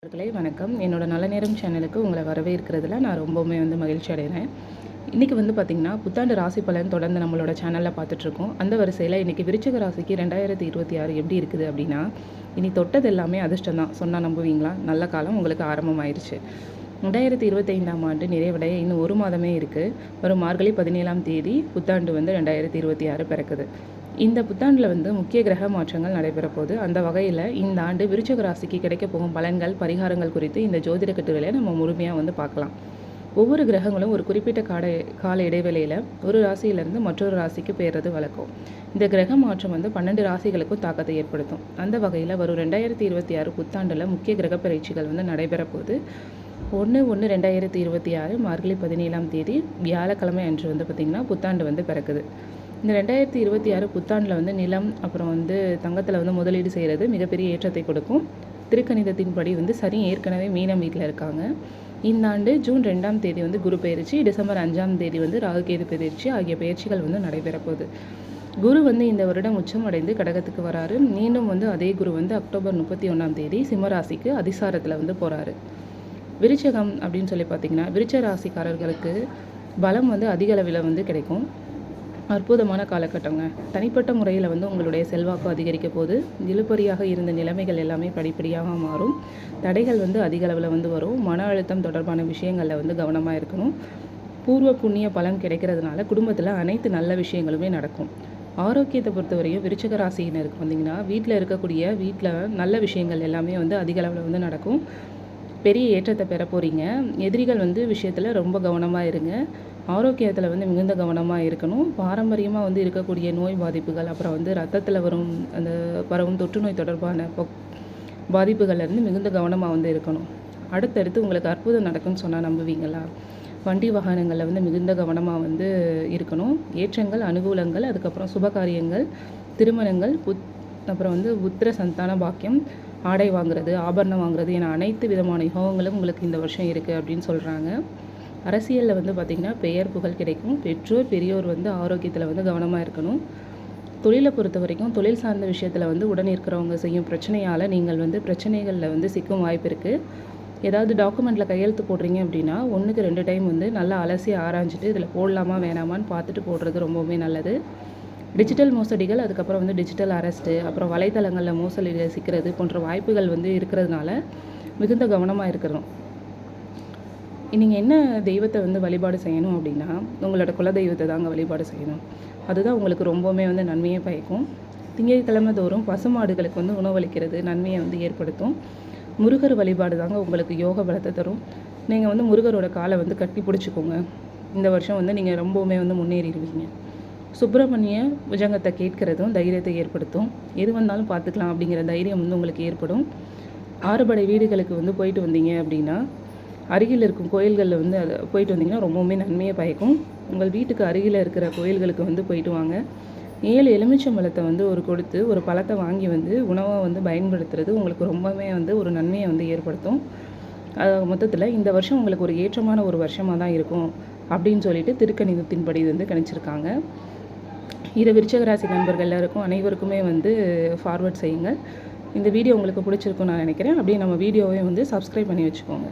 நண்பர்களே வணக்கம். என்னோட நல்ல நேரம் சேனலுக்கு உங்களை வரவேற்கிறதுல நான் ரொம்பவுமே மகிழ்ச்சி அடைகிறேன். இன்றைக்கி பார்த்திங்கன்னா புத்தாண்டு ராசி பலன் தொடர்ந்து நம்மளோட சேனலில் பார்த்துட்ருக்கோம். அந்த வரிசையில் இன்றைக்கி விருச்சிக ராசிக்கு 2026 எப்படி இருக்குது அப்படின்னா, இனி தொட்டது எல்லாமே அதிர்ஷ்டம் தான் சொன்னால் நம்புவீங்களா? நல்ல காலம் உங்களுக்கு ஆரம்பமாயிருச்சு. 2025ஆம் ஆண்டு நிறைவடைய இன்னும் ஒரு மாதமே இருக்குது. வரும் மார்கழி 17ஆம் தேதி புத்தாண்டு 2026 பிறக்குது. இந்த புத்தாண்டில் முக்கிய கிரக மாற்றங்கள் நடைபெற போகுது. அந்த வகையில் இந்த ஆண்டு விருச்சிக ராசிக்கு கிடைக்க போகும் பலன்கள், பரிகாரங்கள் குறித்து இந்த ஜோதிட கட்டுரையை நம்ம முழுமையாக பார்க்கலாம். ஒவ்வொரு கிரகங்களும் ஒரு குறிப்பிட்ட கால இடைவெளியில் ஒரு ராசியிலேருந்து மற்றொரு ராசிக்கு பெயர்றது வழக்கம். இந்த கிரக மாற்றம் 12 ராசிகளுக்கும் தாக்கத்தை ஏற்படுத்தும். அந்த வகையில் வரும் 2026 புத்தாண்டில் முக்கிய கிரக பயிற்சிகள் நடைபெற போகுது. 1/1/2026 மார்கழி 17ஆம் தேதி வியாழக்கிழமை அன்று பார்த்திங்கன்னா புத்தாண்டு பிறக்குது. இந்த 2026 புத்தாண்டில் நிலம் அப்புறம் தங்கத்தில் முதலீடு செய்கிறது மிகப்பெரிய ஏற்றத்தை கொடுக்கும். திருக்கணிதத்தின்படி சனி ஏற்கனவே மீனம் வீட்டில் இருக்காங்க. இந்த ஆண்டு ஜூன் 2ஆம் தேதி குரு பயிற்சி, டிசம்பர் 5ஆம் தேதி ராகுகேது பயிற்சி ஆகிய பயிற்சிகள் நடைபெற போகுது. குரு இந்த வருடம் உச்சம் அடைந்து கடகத்துக்கு வராரு. மீண்டும் அதே குரு அக்டோபர் 31ஆம் தேதி சிம்மராசிக்கு அதிசாரத்தில் போகிறாரு. விருச்சகம் அப்படின்னு சொல்லி பார்த்திங்கன்னா, விருச்ச ராசிக்காரர்களுக்கு பலம் அதிக அளவில் கிடைக்கும். அற்புதமான காலகட்டங்க. தனிப்பட்ட முறையில் உங்களுடைய செல்வாக்கு அதிகரிக்க போது, இழுபறியாக இருந்த நிலைமைகள் எல்லாமே படிப்படியாக மாறும். தடைகள் அதிக அளவில் வரும். மன அழுத்தம் தொடர்பான விஷயங்களில் கவனமாக இருக்கணும். பூர்வ புண்ணிய பலன் கிடைக்கிறதுனால குடும்பத்தில் அனைத்து நல்ல விஷயங்களுமே நடக்கும். ஆரோக்கியத்தை பொறுத்தவரையும் விருச்சிக ராசியினருக்கு வீட்டில் நல்ல விஷயங்கள் எல்லாமே அதிக அளவில் நடக்கும். பெரிய ஏற்றத்தை பெற போகிறீங்க. எதிரிகள் விஷயத்தில் ரொம்ப கவனமாக இருங்க. ஆரோக்கியத்தில் மிகுந்த கவனமாக இருக்கணும். பாரம்பரியமாக இருக்கக்கூடிய நோய் பாதிப்புகள், அப்புறம் ரத்தத்தில் வரும் அந்த பரவும் தொற்று நோய் தொடர்பான பாதிப்புகள்லேருந்து மிகுந்த கவனமாக இருக்கணும். அடுத்தடுத்து உங்களுக்கு அற்புதம் நடக்கும்னு சொன்னால் நம்புவீங்களா? வண்டி வாகனங்களில் மிகுந்த கவனமாக இருக்கணும். ஏற்றங்கள், அனுகூலங்கள், அதுக்கப்புறம் சுபகாரியங்கள், திருமணங்கள், அப்புறம் புத்திர சந்தான பாக்கியம், ஆடை வாங்குறது, ஆபரணம் வாங்குறது என அனைத்து விதமான யோகங்களும் உங்களுக்கு இந்த வருஷம் இருக்குது அப்படின்னு சொல்கிறாங்க. அரசியலில் பார்த்திங்கன்னா பெயர் புகழ் கிடைக்கும். பெரியோர் ஆரோக்கியத்தில் கவனமாக இருக்கணும். தொழிலை பொறுத்த வரைக்கும் தொழில் சார்ந்த விஷயத்தில் உடன் இருக்கிறவங்க செய்யும் பிரச்சனையால் நீங்கள் பிரச்சனைகளில் சிக்கும் வாய்ப்பு இருக்குது. ஏதாவது டாக்குமெண்ட்டில் கையெழுத்து போடுறீங்க அப்படின்னா 1க்கு 2 டைம் நல்லா அலசி ஆராய்ஞ்சிட்டு இதில் போடலாமா வேணாமான்னு பார்த்துட்டு போடுறது ரொம்பவுமே நல்லது. டிஜிட்டல் மோசடிகள், அதுக்கப்புறம் டிஜிட்டல் அரெஸ்ட்டு, அப்புறம் வலைத்தளங்களில் மோசடியில் சிக்கிறது போன்ற வாய்ப்புகள் இருக்கிறதுனால மிகுந்த கவனமாக இருக்கணும். நீங்கள் என்ன தெய்வத்தை வழிபாடு செய்யணும் அப்படின்னா, உங்களோட குல தெய்வத்தை தாங்க வழிபாடு செய்யணும். அதுதான் உங்களுக்கு ரொம்பவுமே நன்மையை பயக்கும். திங்கட்கிழமை தோறும் பசுமாடுகளுக்கு உணவளிக்கிறது நன்மையை ஏற்படுத்தும். முருகர் வழிபாடு தாங்க உங்களுக்கு யோக பலத்தை தரும். நீங்கள் முருகரோட காலை கட்டி பிடிச்சிக்கோங்க. இந்த வருஷம் நீங்கள் ரொம்பவுமே முன்னேறிடுவீங்க. சுப்பிரமணிய புஜங்கத்தை கேட்கிறதும் தைரியத்தை ஏற்படுத்தும். எது வந்தாலும் பார்த்துக்கலாம் அப்படிங்கிற தைரியம் உங்களுக்கு ஏற்படும். 6 படை வீடுகளுக்கு போயிட்டு வந்தீங்க அப்படின்னா, அருகில் இருக்கும் கோயில்களில் அதை போயிட்டு வந்தீங்கன்னா ரொம்பவுமே நன்மையை பயக்கும். உங்கள் வீட்டுக்கு அருகில் இருக்கிற கோயில்களுக்கு போயிட்டு வாங்க. 7 எலுமிச்சம்பழத்தை கொடுத்து ஒரு பழத்தை வாங்கி உணவாக பயன்படுத்துறது உங்களுக்கு ரொம்பவுமே ஒரு நன்மையை ஏற்படுத்தும். மொத்தத்தில் இந்த வருஷம் உங்களுக்கு ஒரு ஏற்றமான ஒரு வருஷமாக தான் இருக்கும் அப்படின்னு சொல்லிட்டு திருக்கணிதத்தின்படி கணிச்சிருக்காங்க. இதை விருச்சிக ராசி நண்பர்கள் எல்லாருக்கும் அனைவருக்குமே ஃபார்வர்ட் செய்யுங்க. இந்த வீடியோ உங்களுக்கு பிடிச்சிருக்குன்னு நான் நினைக்கிறேன். அப்படியே நம்ம வீடியோவை சப்ஸ்கிரைப் பண்ணி வச்சுக்கோங்க.